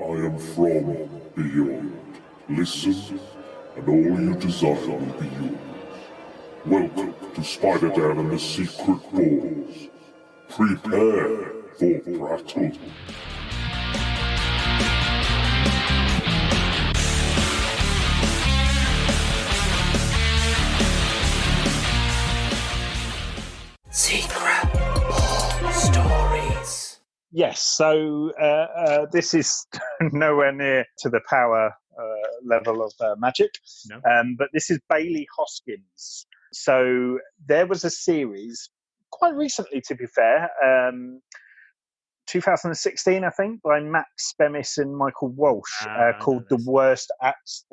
I am from beyond. Listen, and all you desire will be yours. Welcome to Spider-Dan and the Secret Doors. Prepare for Prattle. Secret Stories. Yes, so this is nowhere near to the power level of magic, No. but this is Bailey Hoskins. So there was a series quite recently, to be fair, 2016, I think, by Max Bemis and Michael Walsh, called The Worst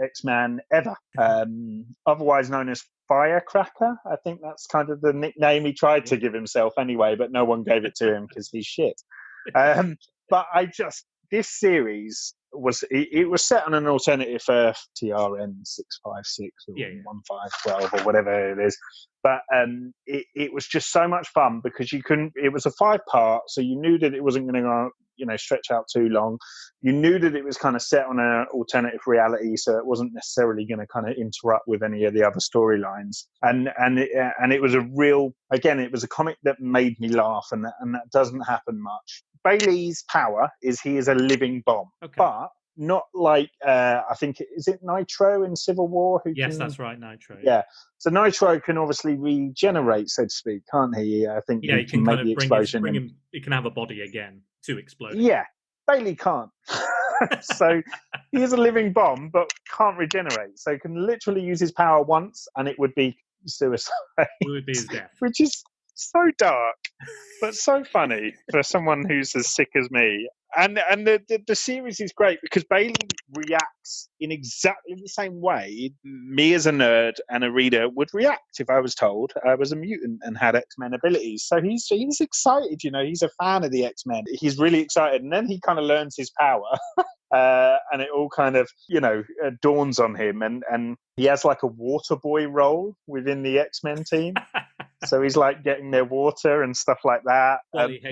X-Man Ever, otherwise known as Firecracker. I think that's kind of the nickname he tried to give himself anyway, but no one gave it to him because he's shit. But this series was set on an alternative Earth, TRN 656 or 1512 or whatever it is. But it was just so much fun because it was a 5-part, so you knew that it wasn't going to stretch out too long. You knew that it was kind of set on an alternative reality, so it wasn't necessarily going to kind of interrupt with any of the other storylines. And it was it was a comic that made me laugh, and that doesn't happen much. Bailey's power is he is a living bomb, but not like I think is it Nitro in Civil War? That's right, Nitro. Yeah, so Nitro can obviously regenerate, so to speak, can't he? I think he can make kind the of explosion. bring him. He can have a body again to explode. Yeah, Bailey can't. So he is a living bomb, but can't regenerate. So he can literally use his power once, and it would be suicide. It would be his death, which is so dark, but so funny for someone who's as sick as me. And the series is great because Bailey reacts in exactly the same way me as a nerd and a reader would react if I was told I was a mutant and had X-Men abilities. So he's excited, he's a fan of the X-Men. He's really excited, and then he kind of learns his power. And it all kind of, dawns on him, and he has like a water boy role within the X-Men team. So he's like getting their water and stuff like that.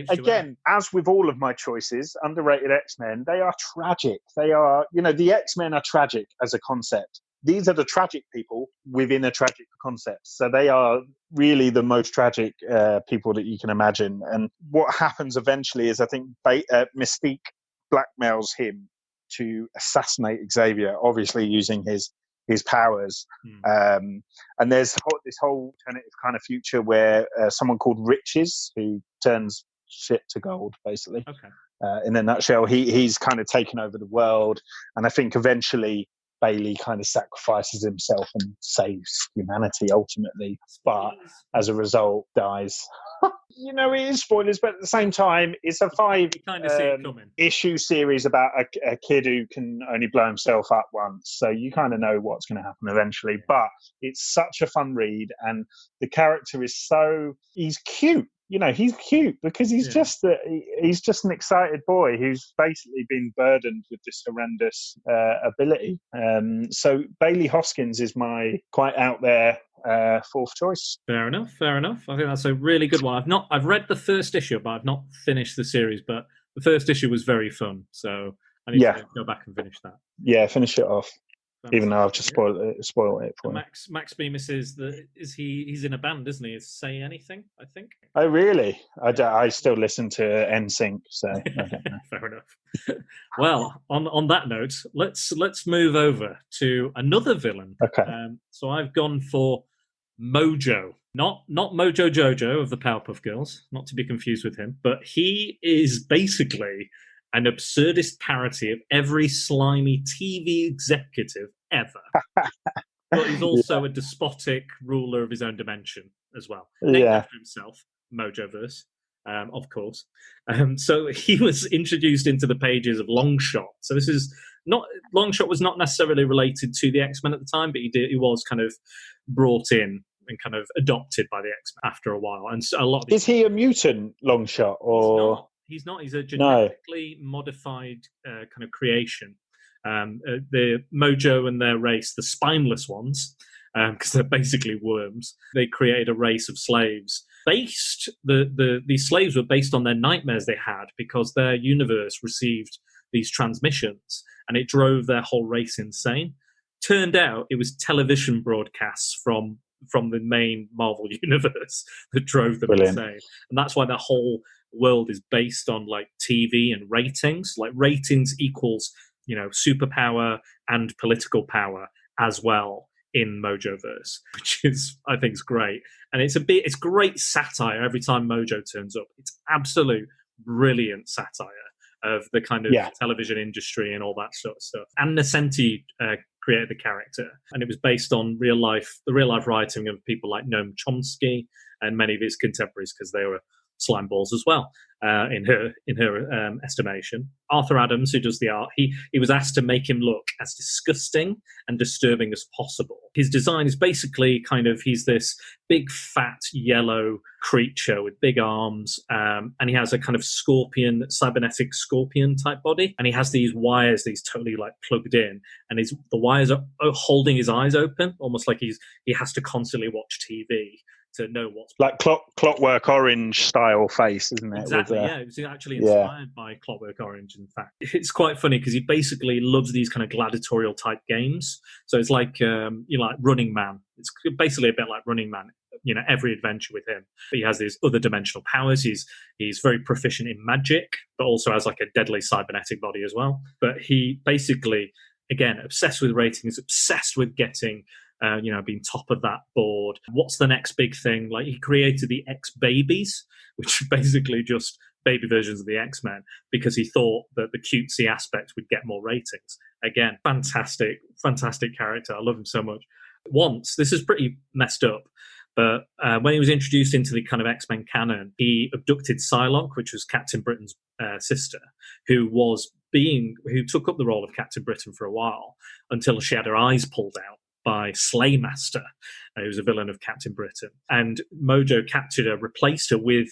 Again, as with all of my choices, underrated X-Men, they are tragic. They are, the X-Men are tragic as a concept. These are the tragic people within a tragic concept. So they are really the most tragic people that you can imagine. And what happens eventually is I think Mystique blackmails him to assassinate Xavier, obviously using his powers. And there's this whole alternative kind of future where someone called Riches, who turns shit to gold, basically. In a nutshell, he's kind of taken over the world, and I think eventually Bailey kind of sacrifices himself and saves humanity ultimately, but as a result dies. It is spoilers, but at the same time, it's a 5-issue series about a kid who can only blow himself up once. So you kind of know what's going to happen eventually. But it's such a fun read, and the character is he's cute. He's cute because he's just an excited boy who's basically been burdened with this horrendous ability. So Bailey Hoskins is my quite out there fourth choice. Fair enough. I think that's a really good one. I've read the first issue, but I've not finished the series. But the first issue was very fun, so I need to go back and finish that. Yeah, finish it off. Even though I've just spoiled it for him. Max Bemis he's in a band, isn't he? Is Say Anything, I think. Oh, really? I still listen to NSYNC, so I don't know. Fair enough. Well, on that note, let's move over to another villain. Okay. So I've gone for Mojo. Not Mojo Jojo of the Powerpuff Girls, not to be confused with him, but he is basically an absurdist parody of every slimy TV executive ever. But he's also a despotic ruler of his own dimension as well. Named after himself, Mojoverse, of course. So he was introduced into the pages of Longshot. So this is not Longshot was not necessarily related to the X-Men at the time, but he was kind of brought in and kind of adopted by the X-Men after a while. And so a lot. Is he a mutant, Longshot, or? He's not. He's a genetically modified kind of creation. The Mojo and their race, the spineless ones, because they're basically worms, they created a race of slaves. These slaves were based on their nightmares they had because their universe received these transmissions, and it drove their whole race insane. Turned out it was television broadcasts from the main Marvel universe that drove them Brilliant. insane. And that's why the whole world is based on like TV and ratings. Like ratings equals, superpower and political power as well in Mojoverse, which is, I think, is great. And it's great satire every time Mojo turns up. It's absolute brilliant satire of the kind of television industry and all that sort of stuff. And Nascenti created the character, and it was based on the real life writing of people like Noam Chomsky and many of his contemporaries, because they were slime balls as well, in her estimation. Arthur Adams, who does the art, he was asked to make him look as disgusting and disturbing as possible. His design is basically he's this big fat yellow creature with big arms, and he has a kind of cybernetic scorpion type body, and he has these wires, these totally like plugged in, and the wires are holding his eyes open, almost like he has to constantly watch TV to know what's like Clockwork Orange style face, isn't it? Exactly. It was actually inspired by Clockwork Orange. In fact, it's quite funny because he basically loves these kind of gladiatorial type games. So it's like like Running Man. It's basically a bit like Running Man. Every adventure with him. But he has these other dimensional powers. He's very proficient in magic, but also has like a deadly cybernetic body as well. But he basically, again, obsessed with ratings, obsessed with getting. Being top of that board. What's the next big thing? Like, he created the X-Babies, which are basically just baby versions of the X-Men, because he thought that the cutesy aspect would get more ratings. Again, fantastic character. I love him so much. Once, this is pretty messed up, but when he was introduced into the kind of X-Men canon, he abducted Psylocke, which was Captain Britain's sister, who took up the role of Captain Britain for a while until she had her eyes pulled out by Slaymaster, who was a villain of Captain Britain. And Mojo captured her, replaced her with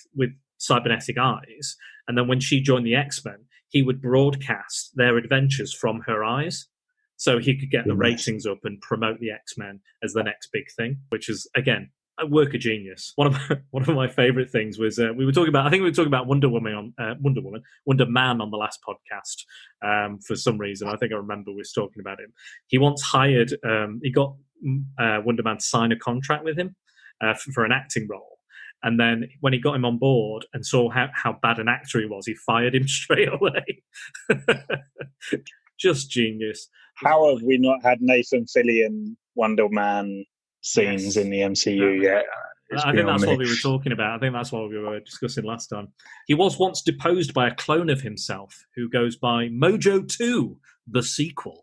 cybernetic eyes, and then when she joined the X-Men, he would broadcast their adventures from her eyes, so he could get the ratings up and promote the X-Men as the next big thing, which is, again, a work of genius. One of my favorite things was we were talking about Wonder Man on the last podcast for some reason. I think I remember we were talking about him. He once hired, he got Wonder Man to sign a contract with him for an acting role. And then when he got him on board and saw how bad an actor he was, he fired him straight away. Just genius. How have we not had Nathan Fillion Wonder Man scenes in the MCU yet? I think that's what we were talking about. I think that's what we were discussing last time. He was once deposed by a clone of himself who goes by Mojo 2, the sequel.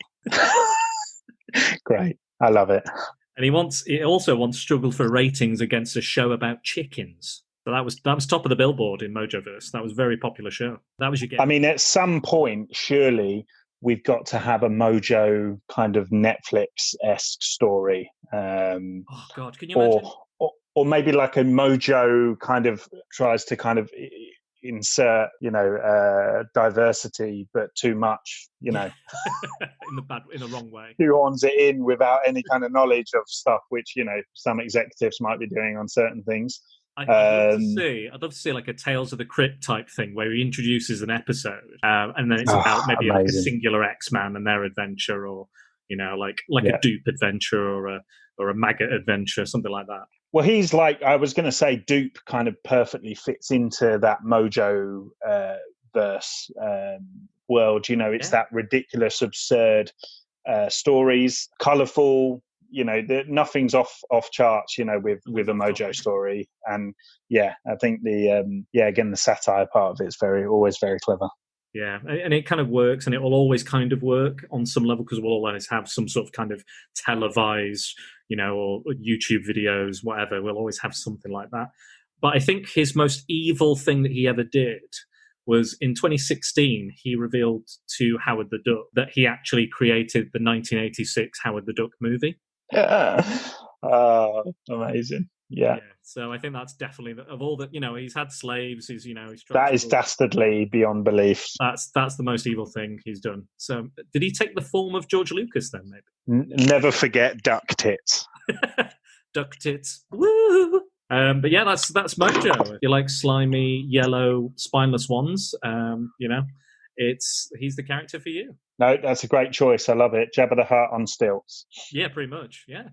Great. I love it. And he also once struggled for ratings against a show about chickens. So that was top of the billboard in Mojoverse. That was a very popular show. That was your game. I mean, at some point, surely we've got to have a Mojo kind of Netflix-esque story. Oh God, can you imagine? Or maybe like a Mojo kind of tries to kind of insert, diversity, but too much, in the wrong way. Shoehorns it in without any kind of knowledge of stuff, which some executives might be doing on certain things. I'd love to see like a Tales of the Crypt type thing where he introduces an episode, and then it's about maybe like a singular X-Man and their adventure, or like a dupe adventure or a maggot adventure, something like that. Well, he's like, I was going to say, Dupe kind of perfectly fits into that Mojo verse world. It's that ridiculous, absurd stories, colourful. Nothing's off charts. With a Mojo story, and I think the satire part of it's always very clever. Yeah, and it kind of works, and it will always kind of work on some level because we'll always have some sort of kind of televised, or YouTube videos, whatever. We'll always have something like that. But I think his most evil thing that he ever did was in 2016, he revealed to Howard the Duck that he actually created the 1986 Howard the Duck movie. Yeah. Amazing. Yeah. So I think that's definitely of all that. He's had slaves. He's that is dastardly beyond belief. That's the most evil thing he's done. So did he take the form of George Lucas then? Maybe. Never forget duck tits. Duck tits. Woo! But yeah, that's Mojo. You like slimy, yellow, spineless ones. he's the character for you. No, that's a great choice. I love it. Jabba the Hutt on stilts. Yeah, pretty much. Yeah,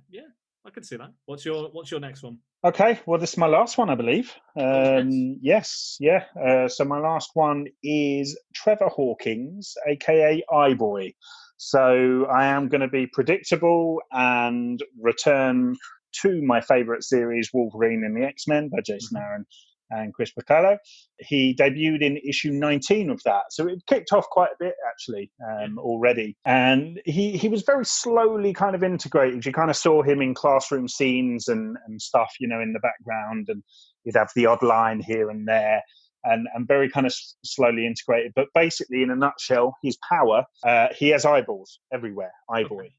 I can see that. What's your next one? Okay, well, this is my last one, I believe. Yes, yeah. So my last one is Trevor Hawkins, aka iBoy. So I am going to be predictable and return to my favourite series, Wolverine and the X-Men by Jason Aaron and Chris Prattle. He debuted in issue 19 of that. So it kicked off quite a bit, actually, already. And he was very slowly kind of integrated. You kind of saw him in classroom scenes and stuff, in the background. And he'd have the odd line here and there. And very kind of slowly integrated. But basically, in a nutshell, his power, he has eyeballs everywhere, eyeboy.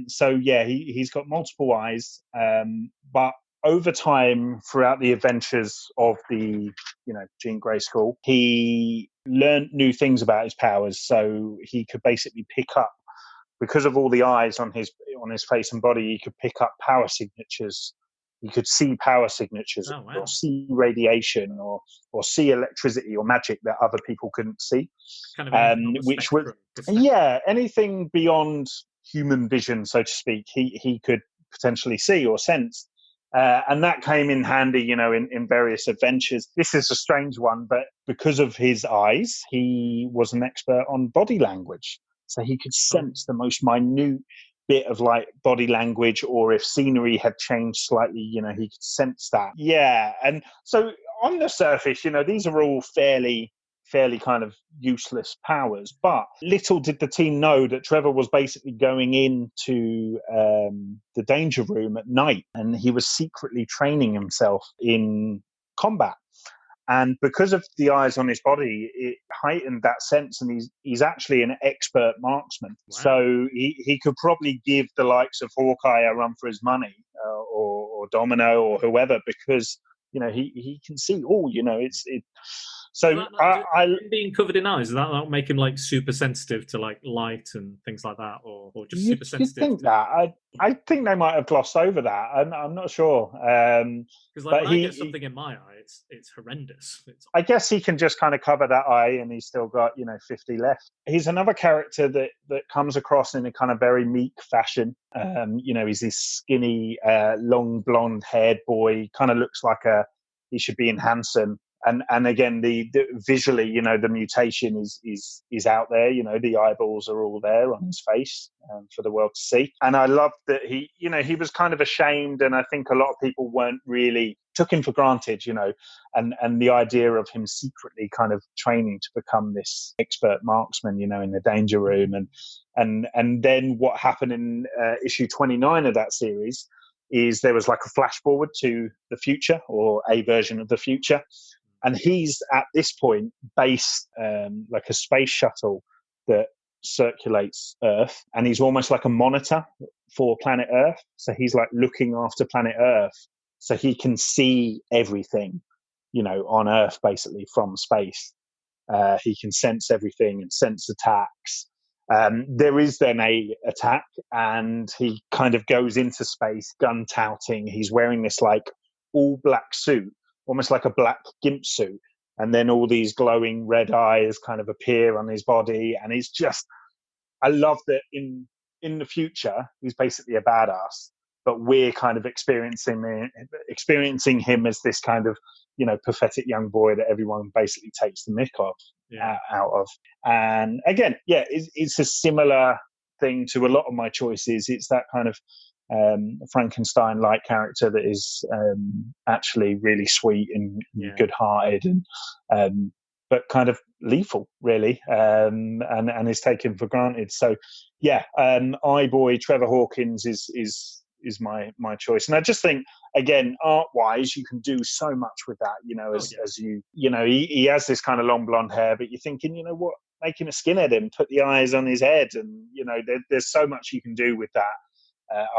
So, yeah, he's got multiple eyes. But over time, throughout the adventures of the, Jean Grey School, he learned new things about his powers. So he could basically pick up, because of all the eyes on his face and body, he could pick up power signatures. He could see power signatures, or see radiation, or see electricity or magic that other people couldn't see. Kind of which was, anything beyond human vision, so to speak, he could potentially see or sense. And that came in handy, in various adventures. This is a strange one, but because of his eyes, he was an expert on body language. So he could sense the most minute bit of like body language, or if scenery had changed slightly, he could sense that. Yeah. And so on the surface, these are all fairly kind of useless powers. But little did the team know that Trevor was basically going into the danger room at night, and he was secretly training himself in combat. And because of the eyes on his body, it heightened that sense, and he's actually an expert marksman. Wow. So he could probably give the likes of Hawkeye a run for his money, or Domino, or whoever, because he can see all. So being covered in eyes, does that not make him like super sensitive to like light and things like that, or just super sensitive? You'd think that. I think they might have glossed over that. I'm not sure. Because when I get something in my eye, it's horrendous. I guess he can just kind of cover that eye, and he's still got 50 left. He's another character that comes across in a kind of very meek fashion. He's this skinny, long blonde haired boy. Kind of looks like he should be in Hanson. And again, the visually, the mutation is out there. The eyeballs are all there on his face for the world to see. And I love that he was kind of ashamed, and I think a lot of people weren't really took him for granted, and the idea of him secretly kind of training to become this expert marksman, in the danger room, and then what happened in issue 29 of that series is there was like a flash forward to the future, or a version of the future. And he's at this point based like a space shuttle that circulates Earth, and he's almost like a monitor for planet Earth. So he's like looking after planet Earth, so he can see everything, on Earth basically from space. He can sense everything and sense attacks. There is then a attack, and he kind of goes into space, gun touting. He's wearing this like all black suit, almost like a black gimp suit, and then all these glowing red eyes kind of appear on his body, and he's just, I love that in the future he's basically a badass, but we're kind of experiencing him as this kind of pathetic young boy that everyone basically takes the mick of out of. And again, it's a similar thing to a lot of my choices. It's that kind of Frankenstein-like character that is actually really sweet and good-hearted, and but kind of lethal, really, and is taken for granted. So, iBoy Trevor Hawkins is my choice, and I just think, again, art-wise, you can do so much with that. As he has this kind of long blonde hair, but you're thinking, what, make him a skinhead and put the eyes on his head, and there's so much you can do with that.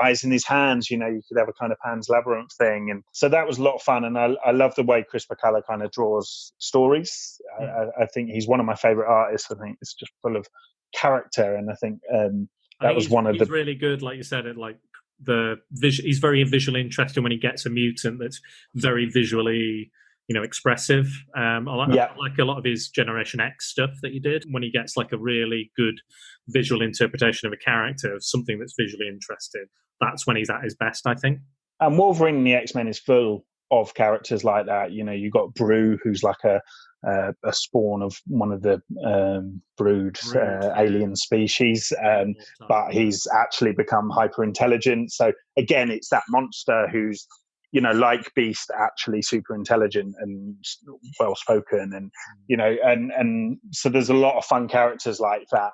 Eyes in his hands, you could have a kind of Pan's Labyrinth thing. And so that was a lot of fun. And I love the way Chris Prattle kind of draws stories. I think he's one of my favorite artists. I think it's just full of character. And I think he's really good, like you said, at like he's very visually interesting when he gets a mutant that's very visually, expressive. Yeah. I like a lot of his Generation X stuff that he did when he gets like a really good visual interpretation of a character, of something that's visually interesting. That's when he's at his best, I think. And Wolverine and the X-Men is full of characters like that. You got Brew, who's like a spawn of one of the brood alien species, but he's actually become hyper intelligent. So again, it's that monster who's like Beast, actually super intelligent and well spoken, and and so there's a lot of fun characters like that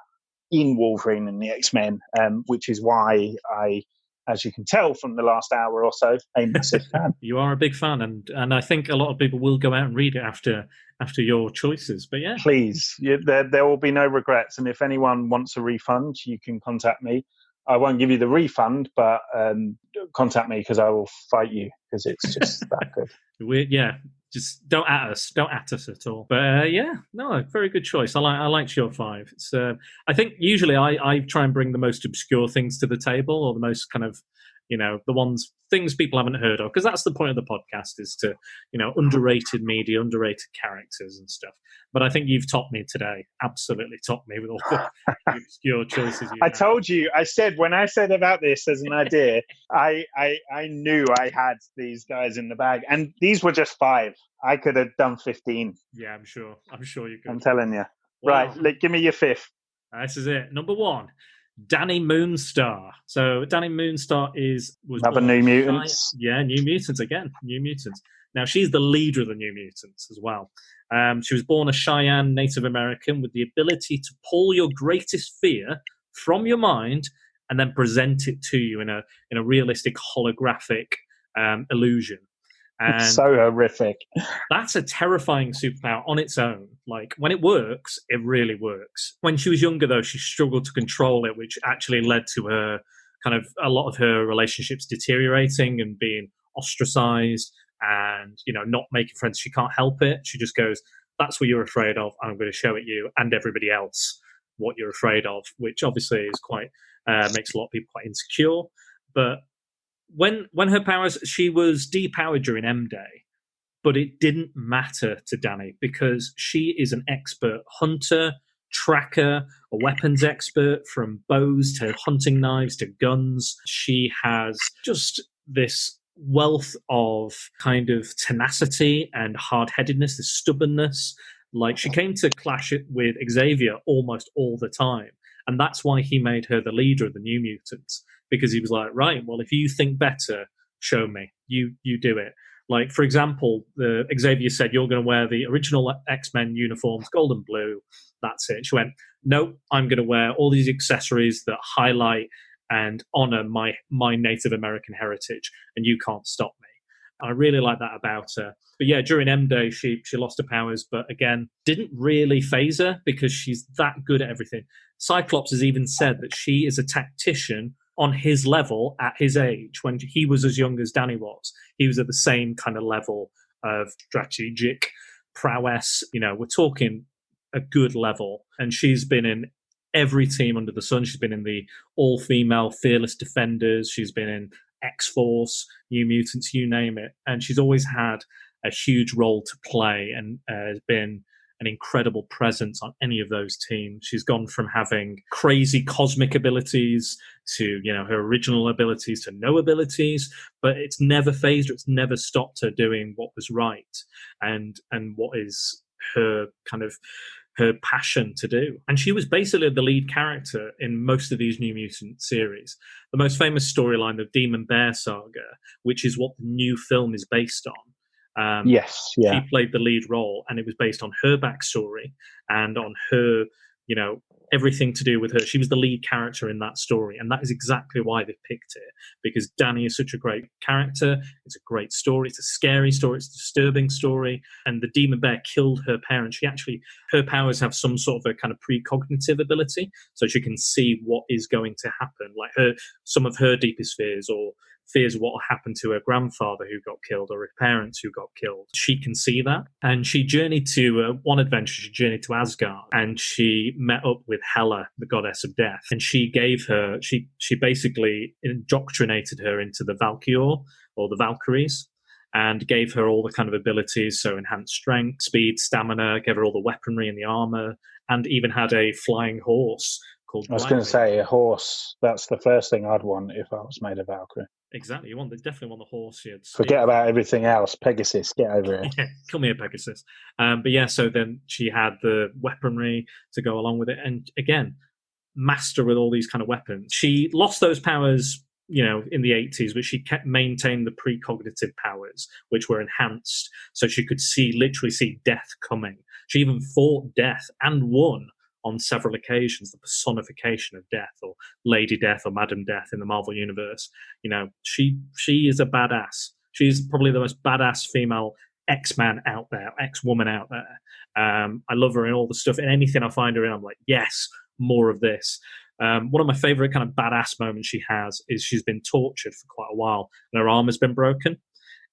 in Wolverine and the X-Men, which is why I, as you can tell from the last hour or so, a massive fan. You are a big fan, and I think a lot of people will go out and read it after your choices. But yeah, please, there will be no regrets. And if anyone wants a refund, you can contact me. I won't give you the refund, but contact me because I will fight you because it's just that good. Just don't at us at all. But very good choice. I liked your 5. It's I think usually I try and bring the most obscure things to the table, or the most kind of the things people haven't heard of, because that's the point of the podcast, is to underrated media, underrated characters and stuff. But I think you've topped me today, absolutely topped me with all the obscure choices. I told you, when I said about this as an idea, I knew I had these guys in the bag, and these were just 5. I could have done 15. Yeah, I'm sure you could. I'm telling you. Wow. Right, give me your 5th. This is it. Number 1. Danny Moonstar. So Danny Moonstar was another New Mutants. New Mutants again. New Mutants. Now she's the leader of the New Mutants as well. She was born a Cheyenne Native American with the ability to pull your greatest fear from your mind and then present it to you in a realistic holographic illusion. And it's so horrific. That's a terrifying superpower on its own. Like, when it works, it really works. When she was younger, though, she struggled to control it, which actually led to her kind of a lot of her relationships deteriorating and being ostracized and, not making friends. She can't help it. She just goes, that's what you're afraid of. I'm going to show it you and everybody else what you're afraid of, which obviously is quite, makes a lot of people quite insecure. But when her powers, she was depowered during M-Day, but it didn't matter to Danny because she is an expert hunter, tracker, a weapons expert, from bows to hunting knives to guns. She has just this wealth of kind of tenacity and hard-headedness, this stubbornness. Like, she came to clash it with Xavier almost all the time. And that's why he made her the leader of the New Mutants, because he was like, right, well, if you think better, show me. You do it. Like, for example, Xavier said, you're going to wear the original X-Men uniforms, gold and blue. That's it. She went, nope, I'm going to wear all these accessories that highlight and honor my Native American heritage, and you can't stop me. I really like that about her. But yeah, during M-Day, she lost her powers, but again, didn't really phase her because she's that good at everything. Cyclops has even said that she is a tactician on his level at his age. When he was as young as Danny was, he was at the same kind of level of strategic prowess. We're talking a good level. And she's been in every team under the sun. She's been in the all-female Fearless Defenders. She's been in X-Force, New Mutants, you name it. And she's always had a huge role to play and has been an incredible presence on any of those teams. She's gone from having crazy cosmic abilities to, her original abilities to no abilities, but it's never phased her. It's never stopped her doing what was right and what is her kind of her passion to do. And she was basically the lead character in most of these New Mutant series. The most famous storyline, the Demon Bear saga, which is what the new film is based on. Yes, yeah. She played the lead role, and it was based on her backstory and on her, everything to do with her. She was the lead character in that story, and that is exactly why they picked it, because Danny is such a great character. It's a great story. It's a scary story. It's a disturbing story. And the Demon Bear killed her parents. Her powers have some sort of a kind of precognitive ability, so she can see what is going to happen, like some of her deepest fears, or fears of what will happen to her grandfather who got killed or her parents who got killed. She can see that. And she journeyed to one adventure. She journeyed to Asgard, and she met up with Hela, the goddess of death. And she basically indoctrinated her into the Valkyr, or the Valkyries. and gave her all the kind of abilities, so enhanced strength, speed, stamina, gave her all the weaponry and the armor, and even had a flying horse called I was going to Glide. say a horse. That's the first thing I'd want if I was made a Valkyrie. Exactly, you definitely want the horse. You had Forget about everything else. Pegasus, get over here. Yeah, come here, Pegasus. But yeah, so then she had the weaponry to go along with it, and again, master with all these kind of weapons. She lost those powers, in the 80s, but she kept maintaining the precognitive powers, which were enhanced, so she could literally see death coming. She even fought death and won on several occasions, the personification of death, or Lady Death, or Madam Death in the Marvel Universe. She is a badass. She's probably the most badass female X-Man out there, X-woman out there. I love her in all the stuff. In anything I find her in, I'm like, yes, more of this. One of my favorite kind of badass moments she has is she's been tortured for quite a while, and her arm has been broken,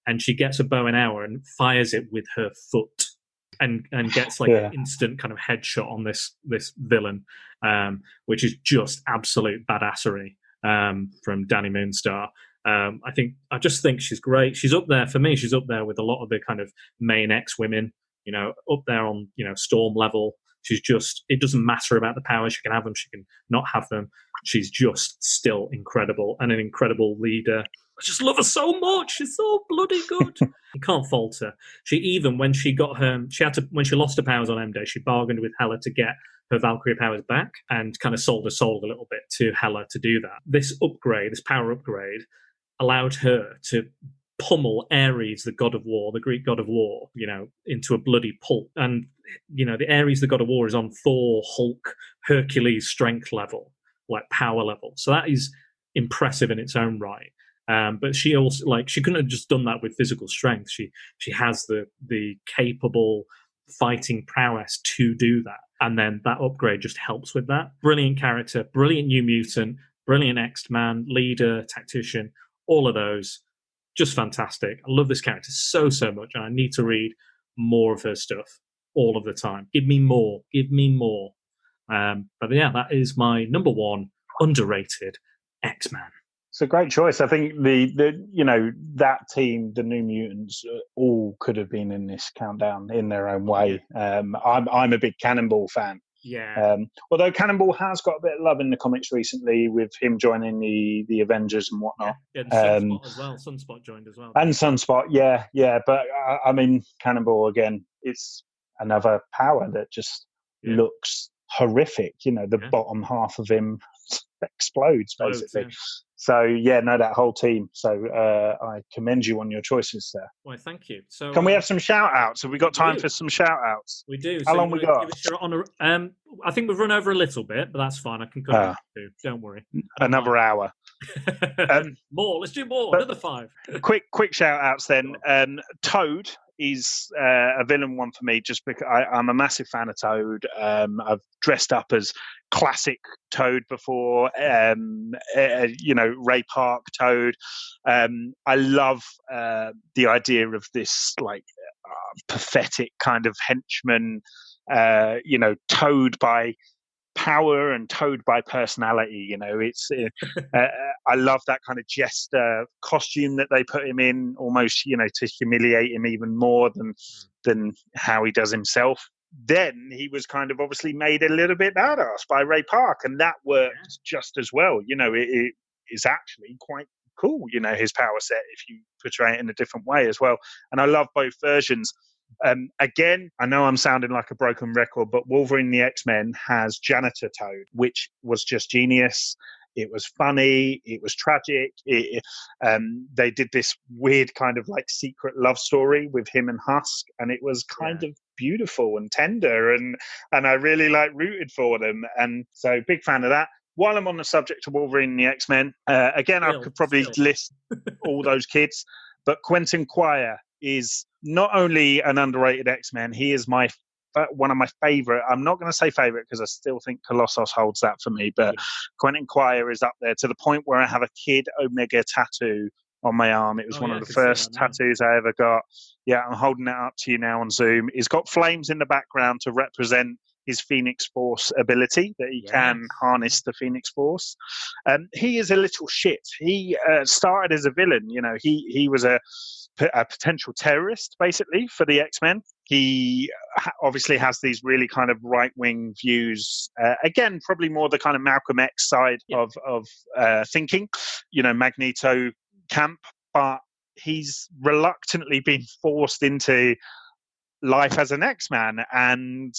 and she gets a bow and arrow and fires it with her foot, and gets an instant kind of headshot on this villain, which is just absolute badassery from Danny Moonstar. I just think she's great. She's up there for me. She's up there with a lot of the kind of main X-women, up there on Storm level. She's just, it doesn't matter about the powers. She can have them, she can not have them. She's just still incredible, and an incredible leader. I just love her so much. She's so bloody good. You can't fault her. She even, when she got her, when she lost her powers on M-Day, she bargained with Hela to get her Valkyrie powers back, and kind of sold her soul a little bit to Hela to do that. This power upgrade, allowed her to pummel Ares, the god of war, the Greek god of war, into a bloody pulp. And, the Ares, the god of war, is on Thor, Hulk, Hercules strength level, power level. So that is impressive in its own right. But she also, she couldn't have just done that with physical strength. She has the capable fighting prowess to do that. And then that upgrade just helps with that. Brilliant character, brilliant New Mutant, brilliant X-Man, leader, tactician, all of those. Just fantastic. I love this character so much, and I need to read more of her stuff all of the time. Give me more. But yeah, that is my number one underrated X-Man. It's a great choice. I think that team, the New Mutants, all could have been in this countdown in their own way. I'm a big Cannonball fan. Yeah. Although Cannonball has got a bit of love in the comics recently with him joining the Avengers and whatnot. Yeah, and Sunspot as well. Sunspot joined as well. And Sunspot, yeah. But I mean, Cannonball again, it's another power that just looks horrific. The bottom half of him explodes basically. So that whole team. So I commend you on your choices there. Well, thank you. So can we have some shout outs? Have we got time for some shout outs? We do. How long we got? I think we've run over a little bit, but that's fine. I can cut it too. Don't worry. Another hour. More. Let's do more. Another 5. Quick shout outs then. Toad is a villain one for me, just because I'm a massive fan of Toad. I've dressed up as classic Toad before, Ray Park Toad. I love the idea of this pathetic kind of henchman, Toad by power and Toad by personality. It's I love that kind of jester costume that they put him in, almost to humiliate him even more than how he does himself. Then he was kind of obviously made a little bit badass by Ray Park, and that worked just as well. It is actually quite cool, his power set, if you portray it in a different way as well. And I love both versions. Again, I know I'm sounding like a broken record, but Wolverine the X-Men has Janitor Toad, which was just genius. It was funny. It was tragic. They did this weird kind of secret love story with him and Husk, and it was kind of beautiful and tender, and I really rooted for them. And so big fan of that. While I'm on the subject of Wolverine and the X-Men, again, I could probably list all those kids, but Quentin Quire is not only an underrated X-Men, he is one of my favorite. I'm not going to say favorite because I still think Colossus holds that for me, but Quentin Quire is up there to the point where I have a Kid Omega tattoo on my arm. It was one of the first tattoos I ever got. Yeah, I'm holding it up to you now on Zoom. He's got flames in the background to represent his Phoenix Force ability, that he can harness the Phoenix Force. He is a little shit. He started as a villain. He was a a potential terrorist, basically, for the X-Men. He obviously has these really kind of right-wing views. Again, probably more the kind of Malcolm X side of thinking, Magneto camp, but he's reluctantly been forced into life as an X-Man, and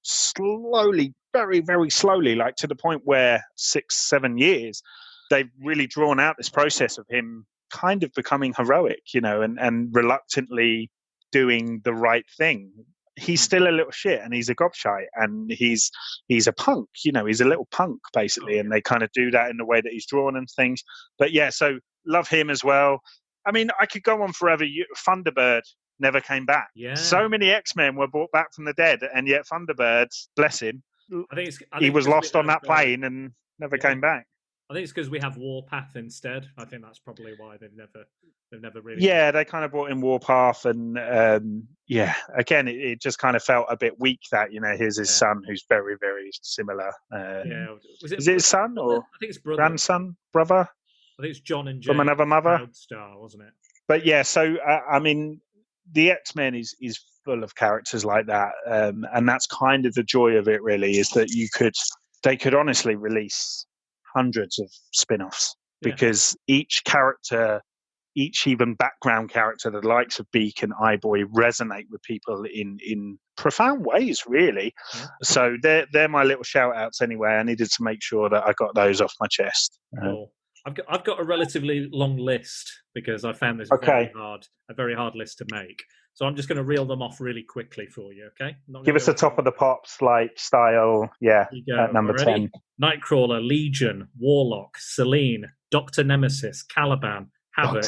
slowly, very, very slowly, like to the point where 6-7 years, they've really drawn out this process of him kind of becoming heroic, and reluctantly doing the right thing. He's still a little shit, and he's a gobshite, and he's a punk, he's a little punk, basically, and they kind of do that in the way that he's drawn and things. But yeah, so love him as well. I mean, I could go on forever. Thunderbird never came back. Yeah. So many X-Men were brought back from the dead, and yet Thunderbird, bless him, he was lost on that plane and never came back. I think it's because we have Warpath instead. I think that's probably why they've never really. Yeah, they kind of brought in Warpath, and again, it just kind of felt a bit weak that here's his son, who's very, very similar. Was it his son or I think it's brother, grandson, brother? I think it's John and Jane from another mother. Star, wasn't it? But yeah, so I mean, the X-Men is full of characters like that, and that's kind of the joy of it. Really, is that they could honestly release hundreds of spin-offs because each character, each even background character, the likes of Beak and Eyeboy, resonate with people in profound ways, really. Yeah. So they're my little shout outs anyway. I needed to make sure that I got those off my chest. Cool. I've got a relatively long list because I found this a very hard list to make. So I'm just going to reel them off really quickly for you, okay? Give us the top of the pops, like style, at number 10. Nightcrawler, Legion, Warlock, Selene, Dr. Nemesis, Caliban, Havoc,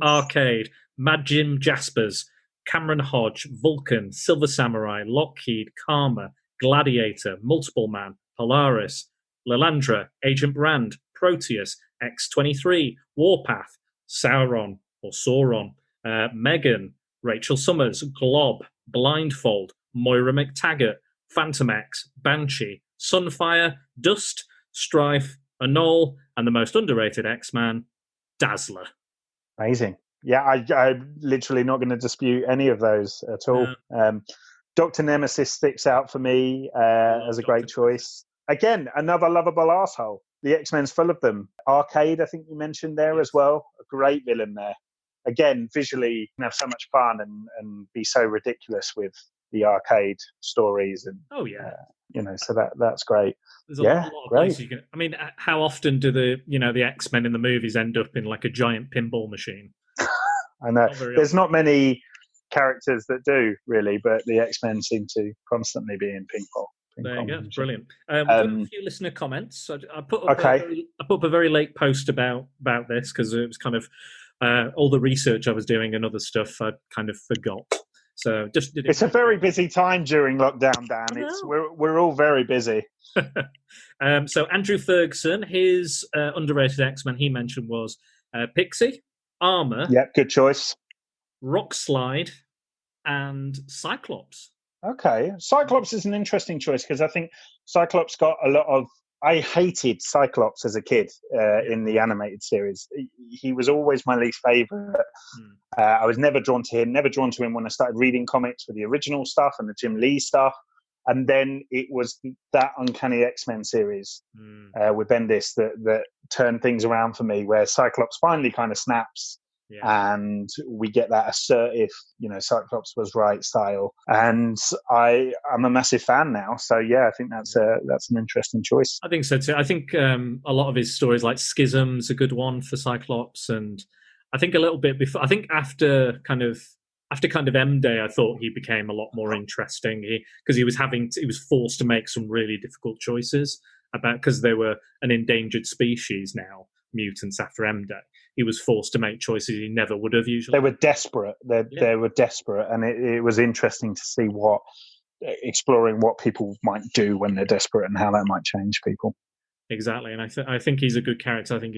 Arcade, Mad Jim Jaspers, Cameron Hodge, Vulcan, Silver Samurai, Lockheed, Karma, Gladiator, Multiple Man, Polaris, Lilandra, Agent Brand, Proteus, X-23, Warpath, Sauron, Megan, Rachel Summers, Glob, Blindfold, Moira McTaggart, Phantom X, Banshee, Sunfire, Dust, Strife, Anole, and the most underrated X-Man, Dazzler. Amazing. Yeah, I'm literally not going to dispute any of those at all. Dr. Nemesis sticks out for me as a great choice. Again, another lovable asshole. The X-Men's full of them. Arcade, I think you mentioned there as well. A great villain there. Again, visually, you can have so much fun and be so ridiculous with the Arcade stories. And so that's great. There's a lot of places you can. I mean, how often do the X-Men in the movies end up in like a giant pinball machine? I know. There's not many characters that do, really, but the X-Men seem to constantly be in pinball. There you go, brilliant. We've got a few listener comments. I put up a very late post about this because it was kind of all the research I was doing and other stuff I kind of forgot. So just did it. It's a very busy time during lockdown, Dan. We're all very busy. So Andrew Ferguson, his underrated X-Men he mentioned was Pixie, Armor. Yeah, good choice. Rockslide, and Cyclops. Okay. Cyclops is an interesting choice because I think Cyclops got a lot of... I hated Cyclops as a kid in the animated series. He was always my least favourite. I was never drawn to him when I started reading comics with the original stuff and the Jim Lee stuff. And then it was that Uncanny X-Men series with Bendis that turned things around for me, where Cyclops finally kind of snaps. Yeah. And we get that assertive, Cyclops was right style. And I'm a massive fan now. So, yeah, I think that's an interesting choice. I think so, too. I think a lot of his stories, like Schism's a good one for Cyclops. And I think a little bit before, I think after kind of M Day, I thought he became a lot more interesting because he was forced to make some really difficult choices because they were an endangered species now, mutants after M Day. He was forced to make choices he never would have usually. They were desperate. They were desperate, and it was interesting to see exploring what people might do when they're desperate and how that might change people. Exactly, and I think he's a good character. I think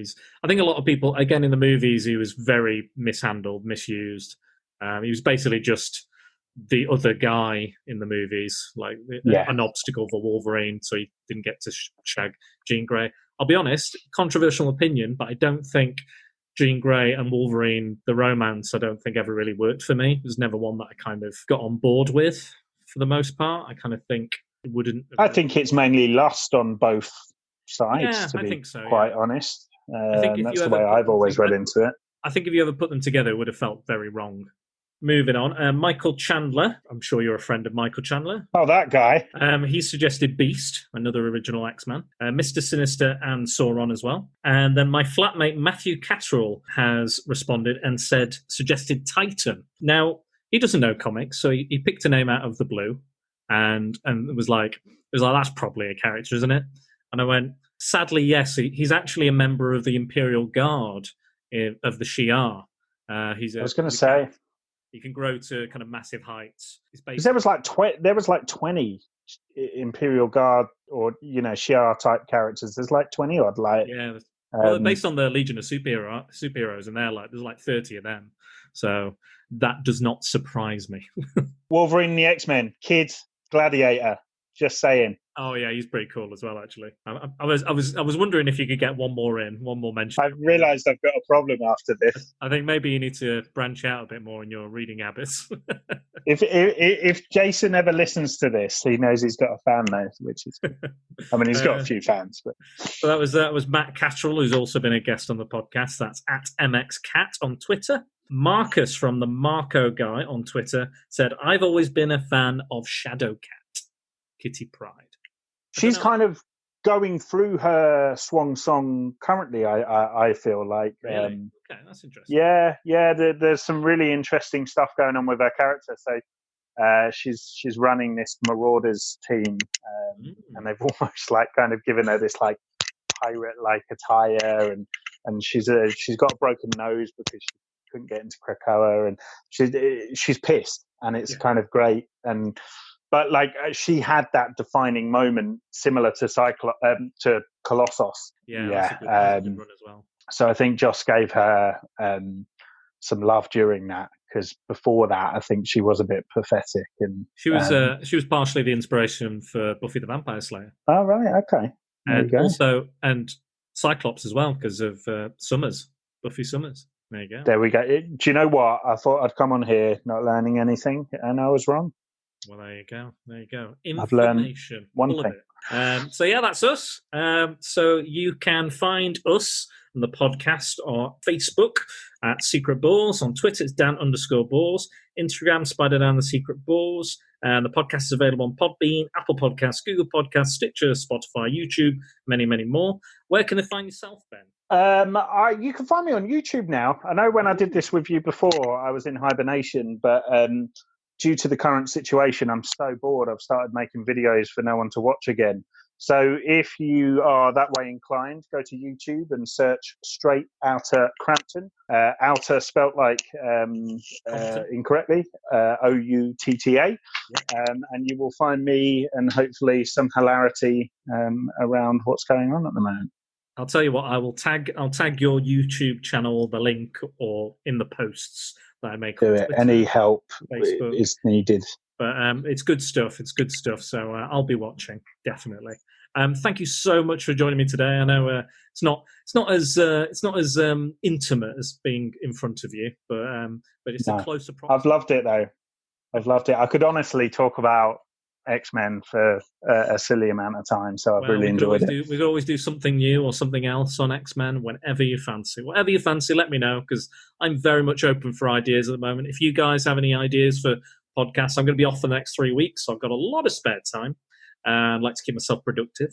a lot of people, again, in the movies, he was very mishandled, misused. He was basically just the other guy in the movies, like an obstacle for Wolverine, so he didn't get to shag Jean Grey. I'll be honest, controversial opinion, but I don't think Jean Grey and Wolverine, the romance, I don't think ever really worked for me. It was never one that I kind of got on board with for the most part. I kind of think it wouldn't. I think it's mainly lust on both sides, Yeah, to I be think so, quite honest. I think if That's you the ever way put I've them always read into it. I think if you ever put them together, it would have felt very wrong. Moving on, Michael Chandler. I'm sure you're a friend of Michael Chandler. Oh, that guy. He suggested Beast, another original X-Man, Mr. Sinister and Sauron as well. And then my flatmate Matthew Catterall has responded and suggested Titan. Now, he doesn't know comics, so he picked a name out of the blue and it was like, that's probably a character, isn't it? And I went, sadly, yes, he's actually a member of the Imperial Guard of the Shi'ar. I was going to say, he can grow to kind of massive heights. Because there was like 20 Imperial Guard or Shi'ar type characters. There's like 20 odd. Like yeah, well, based on the Legion of superheroes, and there's like 30 of them. So that does not surprise me. Wolverine, the X-Men, Kid, Gladiator. Just saying. Oh yeah, he's pretty cool as well. Actually, I was wondering if you could get one more mention. I've realised I've got a problem after this. I think maybe you need to branch out a bit more in your reading habits. If Jason ever listens to this, he knows he's got a fan there, which is good. I mean, he's got a few fans. But so that was Matt Catterall, who's also been a guest on the podcast. That's at MXCat on Twitter. Marcus from the Marco Guy on Twitter said, "I've always been a fan of Shadowcat, Kitty Pryde." She's kind of going through her swan song currently. I feel like. Really? Okay, that's interesting. Yeah. There's some really interesting stuff going on with her character. So she's running this Marauders team, and they've almost like kind of given her this like pirate-like attire, and she's got a broken nose because she couldn't get into Krakoa, and she's pissed, and it's kind of great. But like she had that defining moment, similar to Colossus. Yeah, that's a good run as well. So I think Joss gave her some love during that, because before that, I think she was a bit pathetic. And she was partially the inspiration for Buffy the Vampire Slayer. Oh right, okay. And Cyclops as well, because of Buffy Summers. There you go. There we go. Do you know what? I thought I'd come on here not learning anything, and I was wrong. Well, there you go. Information. I've learned one thing. So yeah, that's us. So you can find us on the podcast on Facebook at Secret Balls. On Twitter, it's Dan_Balls. Instagram, Spider Down the Secret Balls. And the podcast is available on Podbean, Apple Podcasts, Google Podcasts, Stitcher, Spotify, YouTube, many, many more. Where can they find yourself, Ben? You can find me on YouTube now. I know when I did this with you before, I was in hibernation, but due to the current situation, I'm so bored. I've started making videos for no one to watch again. So if you are that way inclined, go to YouTube and search Straight Outta Crampton. Outer spelt like incorrectly, Outta. And you will find me and hopefully some hilarity around what's going on at the moment. I'll tell you what, I'll tag your YouTube channel, the link, or in the posts that I make. Do it. Twitter, any help Facebook. Is needed. But it's good stuff. So I'll be watching, definitely. Thank you so much for joining me today. I know it's not as intimate as being in front of you, but it's a closer process. I've loved it though. I've loved it. I could honestly talk about X-Men for a silly amount of time, so I've really enjoyed it. We could always do something new or something else on X-Men whenever you fancy. Whatever you fancy, let me know, because I'm very much open for ideas at the moment. If you guys have any ideas for podcasts, I'm going to be off for the next 3 weeks, so I've got a lot of spare time. I'd like to keep myself productive.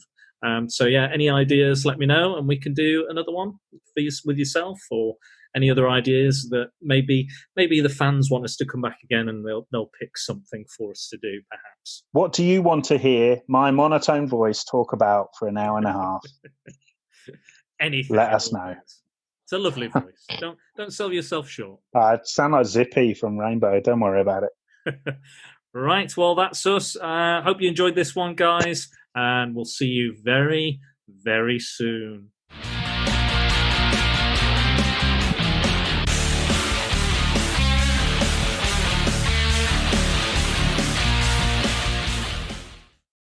So yeah, any ideas, let me know, and we can do another one for you, with yourself, or any other ideas that maybe the fans want us to come back again, and they'll pick something for us to do, perhaps. What do you want to hear my monotone voice talk about for an hour and a half? Anything. Let us know. It's a lovely voice. Don't sell yourself short. I sound like Zippy from Rainbow. Don't worry about it. Right. Well, that's us. Hope you enjoyed this one, guys, and we'll see you very, very soon.